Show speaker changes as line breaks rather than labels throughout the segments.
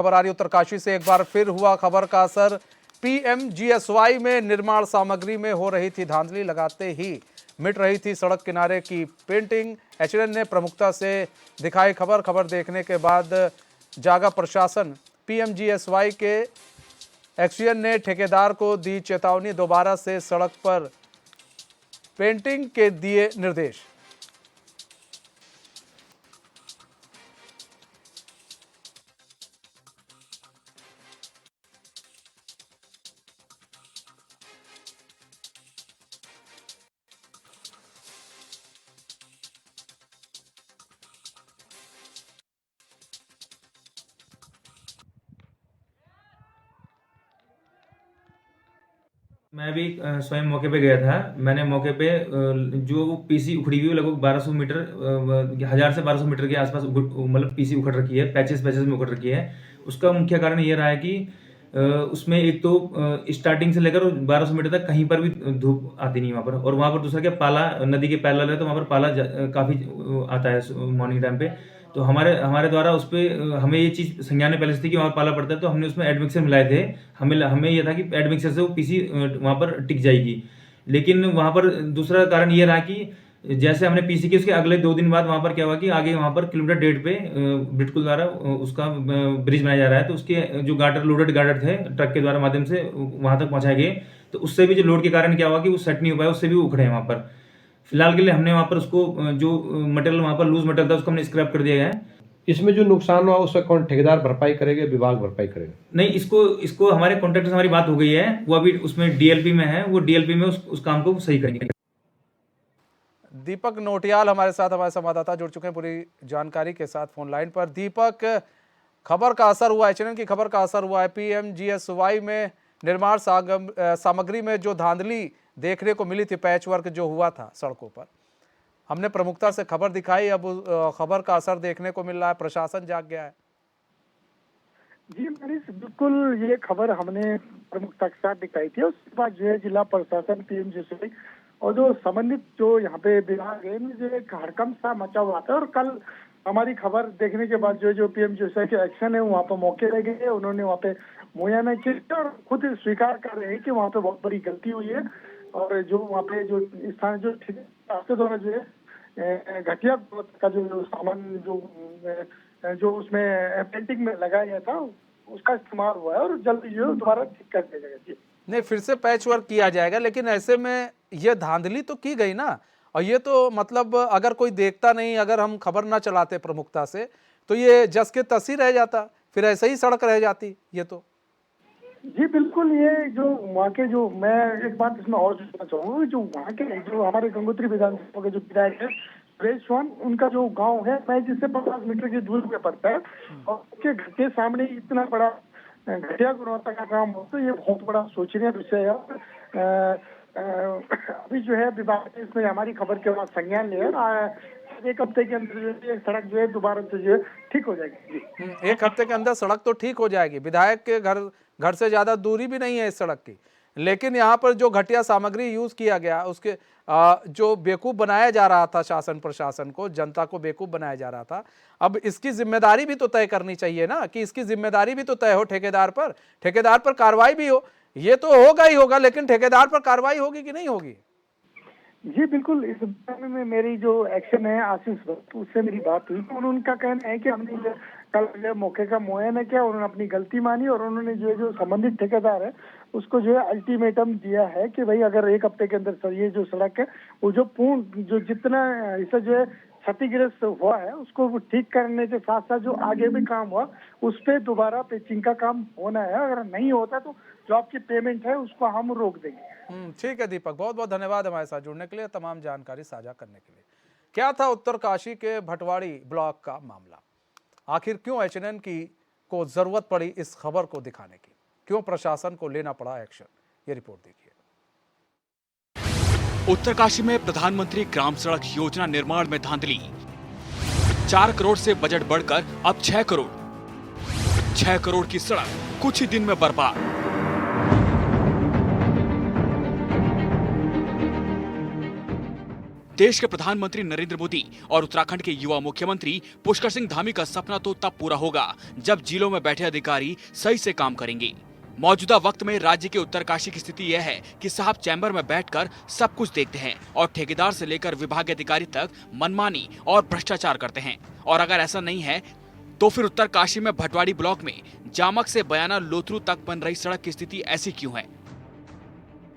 खबर आ रही उत्तरकाशी से। एक बार फिर हुआ खबर का असर। पीएमजीएसवाई में निर्माण सामग्री में हो रही थी धांधली, लगाते ही मिट रही थी सड़क किनारे की पेंटिंग। एचएनएन ने प्रमुखता से दिखाई खबर। खबर देखने के बाद जागा प्रशासन। पीएमजीएसवाई के एक्सईएन ने ठेकेदार को दी चेतावनी, दोबारा से सड़क पर पेंटिंग के दिए निर्देश।
मैं भी स्वयं मौके पे गया था। मैंने मौके पे जो पीसी उखड़ी हुई है लगभग 1200 मीटर 1000 से 1200 मीटर के आसपास मतलब पीसी उखड़ रखी है, पैचेस में उखड़ रखी है। उसका मुख्य कारण ये रहा है कि उसमें एक तो स्टार्टिंग से लेकर 1200 मीटर तक कहीं पर भी धूप आती नहीं वहाँ पर, और वहाँ पर दूसरा क्या, पाला नदी के पैरेलल है तो वहाँ पर पाला काफ़ी आता है मॉर्निंग टाइम पे। तो हमारे द्वारा उस पर हमें ये चीज़ संज्ञान में पहले से थी कि वहाँ पाला पड़ता है, तो हमने उसमें एडमिक्सर मिलाए थे। हमें यह था कि एडमिक्सर से वो पीसी वहाँ पर टिक जाएगी। लेकिन वहाँ पर दूसरा कारण ये रहा कि जैसे हमने पीसी की उसके अगले 2 दिन बाद वहाँ पर क्या हुआ कि आगे वहाँ पर किलोमीटर 1.5 पे ब्रिटकुल द्वारा उसका ब्रिज बनाया जा रहा है, तो उसके जो लोडेड गार्डर थे ट्रक के द्वारा माध्यम से वहाँ तक पहुँचाए गए। तो उससे भी जो लोड के कारण क्या हुआ कि वो सेट नहीं हो पाया, उससे भी उखड़े हैं वहाँ पर। फिलहाल के लिए हमने वहाँ पर उसको जो मटेरियल वहाँ पर लूज मटेरियल था उसको हमने स्क्रैप कर दिया गया है।
इसमें जो नुकसान हुआ उसका कौन ठेकेदार भरपाई करेगा, विभाग भरपाई करेगा?
नहीं, इसको हमारे कॉन्ट्रैक्टर से हमारी बात हो गई है, वो अभी उसमें डीएलपी में है, वो डीएलपी में उस काम को सही करेंगे।
दीपक नोटियाल हमारे संवाददाता जुड़ चुके हैं पूरी जानकारी के साथ फोन लाइन पर। दीपक, खबर का असर हुआ, एचएनएन की खबर का असर हुआ है। पीएमजीएसवाई में निर्माण सामग्री में जो धांधली देखने को मिली थी, पैच वर्क जो हुआ था सड़कों पर, हमने प्रमुखता से खबर दिखाई। अब खबर का असर देखने को मिल रहा है, प्रशासन जाग गया है।
जी मनीष, बिल्कुल ये खबर हमने प्रमुखता के साथ दिखाई थी। उसके बाद जो है जिला प्रशासन, पीएमजीएसवाई और जो संबंधित जो यहाँ पे विभाग है, जो एक हड़कंप सा मचा हुआ था। और कल हमारी खबर देखने के बाद जो पीएमजीएसवाई के एक्शन है वहाँ पर मौके रह गए। उन्होंने वहाँ पे मुआयना किया और खुद स्वीकार कर रहे हैं कि वहाँ पे बहुत बड़ी गलती हुई है। और जो वहाँ पे जो स्थान जो आपके द्वारा जो है घटिया का जो सामान जो उसमें पेंटिंग में लगाया गया था उसका इस्तेमाल हुआ है, और जल्दी जो दोबारा ठीक कर दिया जाएगा। जी
नहीं, फिर से पैच वर्क किया जाएगा, लेकिन ऐसे में ये धांधली तो की गई ना। और ये तो मतलब अगर कोई देखता नहीं, अगर हम खबर ना चलाते प्रमुखता से, तो ये जस के तस ही रह जाता, फिर ऐसे ही सड़क रह जाती ये तो।
जी बिल्कुल, ये जो वहाँ के जो, मैं एक बात इसमें और जोड़ना चाहूंगा, जो वहाँ के जो हमारे गंगोत्री विधानसभा के जो विधायक है सुरेश चौहान, उनका जो गांव है मैं जिससे 50 मीटर की दूरी पे पड़ता है, और उनके घर के सामने इतना बड़ा घटिया गुणवत्ता का काम हो तो ये बहुत बड़ा सोचनीय विषय है। अभी जो है विभाग ने इसमें हमारी खबर के बाद संज्ञान लिया। एक हफ्ते के अंदर जो है सड़क जो है दोबारा से जो है ठीक हो जाएगी।
एक हफ्ते के अंदर सड़क तो ठीक हो जाएगी। विधायक के घर से ज्यादा दूरी भी नहीं है इस सड़क की, लेकिन यहाँ पर जो घटिया सामग्री यूज किया गया, उसके जो बेवकूफ बनाया जा रहा था शासन प्रशासन को, जनता को बेवकूफ बनाया जा रहा था। अब इसकी जिम्मेदारी भी तो तय करनी चाहिए ना, कि इसकी जिम्मेदारी भी तो तय हो ठेकेदार पर कार्रवाई भी हो। ये तो होगा ही होगा, लेकिन ठेकेदार पर कार्रवाई होगी कि नहीं होगी?
जी बिल्कुल, इस बारे में मेरी जो एक्शन है आशीष भट्ट, उससे मेरी बात हुई तो उनका कहना है कि हमने कल जो मौके का मुआयना किया, उन्होंने अपनी गलती मानी और उन्होंने जो संबंधित ठेकेदार है उसको जो है अल्टीमेटम दिया है कि भाई अगर एक हफ्ते के अंदर ये जो सड़क है वो जो पूर्ण जो जितना हिस्सा जो है क्षतिग्रस्त हुआ है उसको ठीक करने के साथ साथ जो आगे भी काम हुआ उस पर दोबारा पिचिंग का काम होना है। अगर नहीं होता तो जो आपकी पेमेंट है उसको हम रोक देंगे।
ठीक है दीपक, बहुत बहुत धन्यवाद हमारे साथ जुड़ने के लिए, तमाम जानकारी साझा करने के लिए। क्या था उत्तरकाशी के भटवाड़ी ब्लॉक का मामला? आखिर क्यों एचएनएन को जरूरत पड़ी इस खबर को दिखाने की? क्यों प्रशासन को लेना पड़ा एक्शन? ये रिपोर्ट देखिए।
उत्तरकाशी में प्रधानमंत्री ग्राम सड़क योजना निर्माण में धांधली। 4 करोड़ से बजट बढ़कर अब 6 करोड़। 6 करोड़ की सड़क कुछ ही दिन में बर्बाद। देश के प्रधानमंत्री नरेंद्र मोदी और उत्तराखंड के युवा मुख्यमंत्री पुष्कर सिंह धामी का सपना तो तब पूरा होगा जब जिलों में बैठे अधिकारी सही से काम करेंगे। मौजूदा वक्त में राज्य के उत्तरकाशी की स्थिति यह है कि साहब चैम्बर में बैठकर सब कुछ देखते हैं और ठेकेदार से लेकर विभागीय अधिकारी तक मनमानी और भ्रष्टाचार करते हैं। और अगर ऐसा नहीं है तो फिर उत्तरकाशी में भटवाड़ी ब्लॉक में जामक से बयाना लोथरू तक बन रही सड़क की स्थिति ऐसी क्यों है?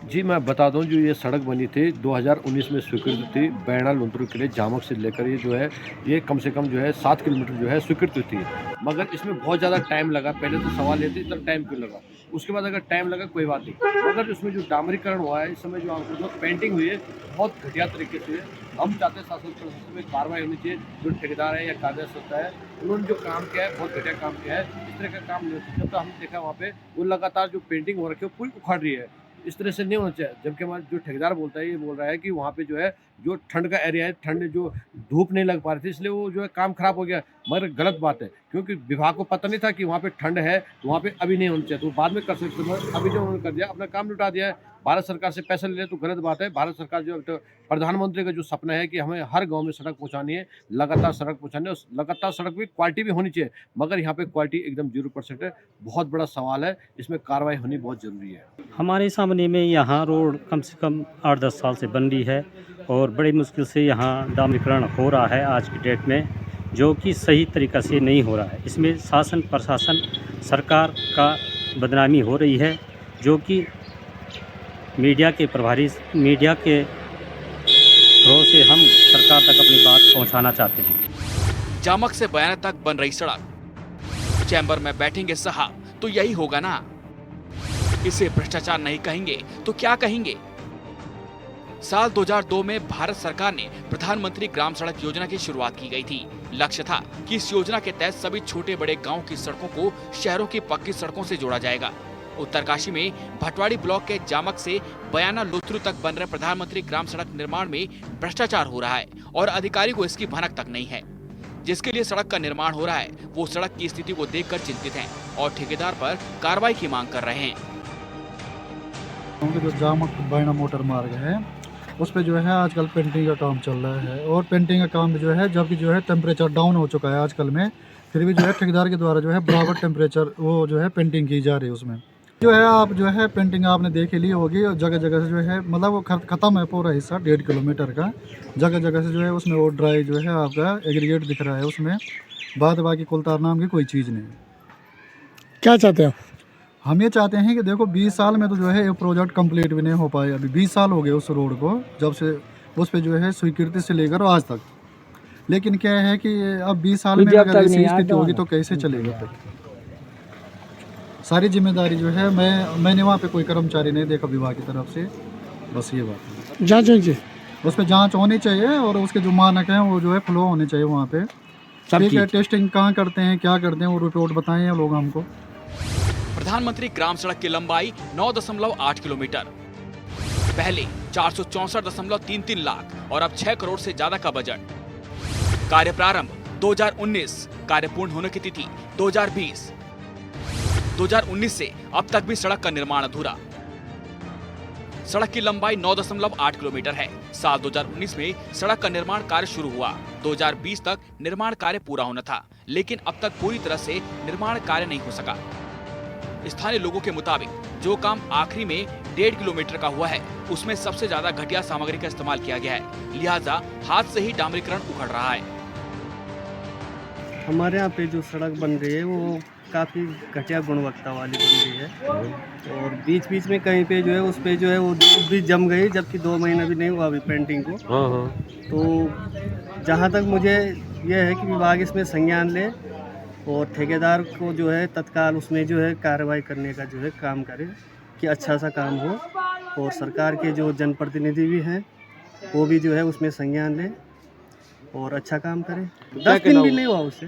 जी मैं बता दूं, जो ये सड़क बनी थी 2019 में स्वीकृति थी बैणा लुंतरू के लिए, जामक से लेकर ये जो है ये कम से कम जो है 7 किलोमीटर जो है स्वीकृति थी, मगर इसमें बहुत ज़्यादा टाइम लगा। पहले तो सवाल ये थी इतना टाइम क्यों लगा, उसके बाद अगर टाइम लगा कोई बात नहीं, मगर इसमें जो डामरीकरण हुआ है इस समय जो पेंटिंग हुई है बहुत घटिया तरीके से। हम चाहते हैं शासन प्रशासन में कार्रवाई होनी चाहिए। जो ठेकेदार है या कार्यकर्ता है उन्होंने जो काम किया है बहुत घटिया काम किया है। इस तरह का काम नहीं होता। जब तो हमने देखा वहाँ पे वो लगातार जो पेंटिंग हो रखी है पूरी उखाड़ रही है, इस तरह से नहीं होना चाहिए। जबकि हमारा जो ठेकेदार बोलता है ये बोल रहा है कि वहाँ पे जो है जो ठंड का एरिया है, ठंड जो धूप नहीं लग पा रही थी इसलिए वो जो है काम खराब हो गया, मगर गलत बात है क्योंकि विभाग को पता नहीं था कि वहाँ पे ठंड है तो वहाँ पे अभी नहीं होना चाहिए, तो बाद में कर सकते थे। अभी जो उन्होंने कर दिया अपना काम लुटा दिया है। भारत सरकार से पैसा ले ले तो गलत बात है। भारत सरकार जो प्रधानमंत्री का जो सपना है कि हमें हर गाँव में सड़क पहुँचानी है, लगातार सड़क पहुँचानी है, लगातार सड़क भी क्वालिटी भी होनी चाहिए, मगर यहाँ पे क्वालिटी एकदम 0% है। बहुत बड़ा सवाल है, इसमें कार्रवाई होनी बहुत ज़रूरी है।
हमारे सामने में यहाँ रोड कम से कम 8-10 साल से बन रही है और बड़ी मुश्किल से यहाँ डामरीकरण हो रहा है आज की डेट में, जो कि सही तरीक़ा से नहीं हो रहा है। इसमें शासन प्रशासन सरकार का बदनामी हो रही है, जो कि मीडिया के प्रभारी मीडिया के थ्रू से हम सरकार तक अपनी बात पहुँचाना चाहते हैं।
जामक से बयाना तक बन रही सड़क, चैम्बर में बैठेंगे साहब तो यही होगा ना? इसे भ्रष्टाचार नहीं कहेंगे तो क्या कहेंगे? साल 2002 में भारत सरकार ने प्रधानमंत्री ग्राम सड़क योजना की शुरुआत की गई थी। लक्ष्य था कि इस योजना के तहत सभी छोटे बड़े गांव की सड़कों को शहरों की पक्की सड़कों से जोड़ा जाएगा। उत्तरकाशी में भटवाड़ी ब्लॉक के जामक से बयाना लोथरू तक बन रहे प्रधानमंत्री ग्राम सड़क निर्माण में भ्रष्टाचार हो रहा है और अधिकारी को इसकी भनक तक नहीं है। जिसके लिए सड़क का निर्माण हो रहा है वो सड़क की स्थिति को देखकर चिंतित हैं और ठेकेदार पर कार्रवाई की मांग कर रहे हैं।
जो जामक बैणा मोटर मार्ग है उस पे जो है आजकल पेंटिंग का काम चल रहा है और पेंटिंग का काम जो है जबकि जो है टेम्परेचर डाउन हो चुका है आजकल में, फिर भी जो है ठेकेदार के द्वारा जो है बराबर टेम्परेचर वो जो है पेंटिंग की जा रही है। उसमें जो है आप जो है पेंटिंग आपने देख ली होगी और जगह जगह से जो है मतलब वो ख़त्म है पूरा हिस्सा 1.5 किलोमीटर का, जगह जगह से जो है उसमें वो ड्राई जो है आपका एग्रीगेट दिख रहा है उसमें, बाद बाकी कुलतार नाम की कोई चीज़ नहीं।
क्या चाहते हो?
हम ये चाहते हैं कि देखो 20 साल में तो जो है ये प्रोजेक्ट कंप्लीट भी नहीं हो पाया। अभी 20 साल हो गए उस रोड को, जब से उस पे जो है स्वीकृति से लेकर आज तक, लेकिन क्या है कि अब 20 साल में अगर ऐसी स्थिति होगी तो कैसे चलेगा? फिर सारी जिम्मेदारी जो है मैंने वहाँ पे कोई कर्मचारी नहीं देखा विभाग की तरफ से, बस ये बात है।
जांच होनी चाहिए,
उस पर जाँच होनी चाहिए और उसके जो मानक हैं वो जो है फ्लो होने चाहिए वहाँ पे। ठीक है, टेस्टिंग कहाँ करते हैं क्या करते हैं वो रिपोर्ट बताएं लोग हमको।
प्रधानमंत्री ग्राम सड़क की लंबाई 9.8 किलोमीटर, पहले 464.33 लाख और अब 6 करोड़ से ज्यादा का बजट। कार्य प्रारंभ 2019, कार्य पूर्ण होने की तिथि 2020। 2019 से अब तक भी सड़क का निर्माण अधूरा। सड़क की लंबाई 9.8 किलोमीटर है। साल 2019 में सड़क का निर्माण कार्य शुरू हुआ। 2020 तक निर्माण कार्य पूरा होना था, लेकिन अब तक पूरी तरह से निर्माण कार्य नहीं हो सका। स्थानीय लोगों के मुताबिक जो काम आखिरी में 1.5 किलोमीटर का हुआ है उसमें सबसे ज्यादा घटिया सामग्री का इस्तेमाल किया गया है, लिहाजा हाथ से ही डामरीकरण उखड़ रहा है।
हमारे यहाँ पे जो सड़क बन रही है वो काफ़ी घटिया गुणवत्ता वाली बन रही है और बीच बीच में कहीं पे जो है उस पे जो है वो धूप भी जम गई, जबकि 2 महीना भी नहीं हुआ अभी पेंटिंग को। तो जहाँ तक मुझे यह है कि विभाग इसमें संज्ञान ले और ठेकेदार को जो है तत्काल उसमें जो है कार्रवाई करने का जो है काम करे कि अच्छा सा काम हो, और सरकार के जो जनप्रतिनिधि भी हैं वो भी जो है उसमें संज्ञान लें और अच्छा काम करें। 10 दिन भी नहीं हुआ उससे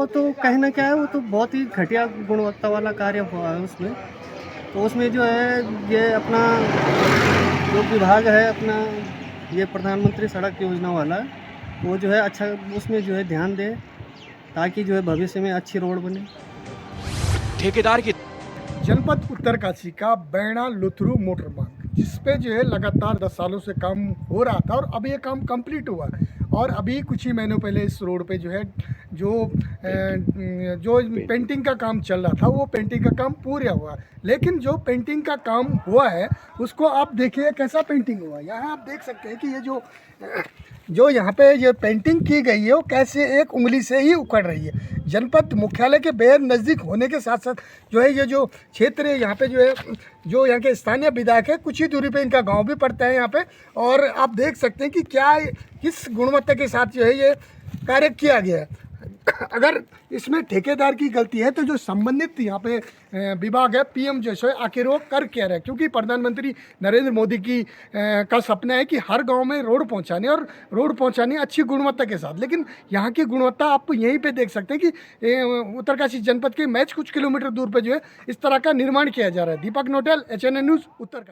तो कहना क्या है, वो तो बहुत ही घटिया गुणवत्ता वाला कार्य हुआ है उसमें। तो उसमें जो है ये अपना जो विभाग है अपना ये प्रधानमंत्री सड़क योजना वाला, वो जो है अच्छा उसमें जो है ध्यान दे ताकि जो है भविष्य में अच्छी रोड बने।
ठेकेदार की
जनपद उत्तरकाशी का बैणा लोथरू मोटर मार्ग जिस पे जो है लगातार 10 सालों से काम हो रहा था और अब ये काम कंप्लीट हुआ और अभी कुछ ही महीनों पहले इस रोड पे जो है जो पेंटिंग का काम चल रहा था वो पेंटिंग का काम पूरा हुआ। लेकिन जो पेंटिंग का काम हुआ है उसको आप देखिए कैसा पेंटिंग हुआ। यहाँ आप देख सकते हैं कि ये जो यहाँ पे ये पेंटिंग की गई है वो कैसे एक उंगली से ही उखड़ रही है। जनपद मुख्यालय के बेहद नज़दीक होने के साथ साथ जो है ये जो क्षेत्र है यहाँ पे जो है जो यहाँ के स्थानीय विधायक है कुछ ही दूरी पे इनका गांव भी पड़ता है यहाँ पे। और आप देख सकते हैं कि क्या किस गुणवत्ता के साथ जो है ये कार्य किया गया है। अगर इसमें ठेकेदार की गलती है तो जो संबंधित यहाँ पे विभाग है PM जैसे आखिर वो कर क्या रहा है, क्योंकि प्रधानमंत्री नरेंद्र मोदी की का सपना है कि हर गांव में रोड पहुंचाने और रोड पहुंचाने अच्छी गुणवत्ता के साथ। लेकिन यहाँ की गुणवत्ता आप यहीं पे देख सकते हैं कि उत्तरकाशी जनपद के मैच कुछ किलोमीटर दूर पे जो है इस तरह का निर्माण किया जा रहा है। दीपक नोटेल HNN न्यूज़ उत्तरकाशी।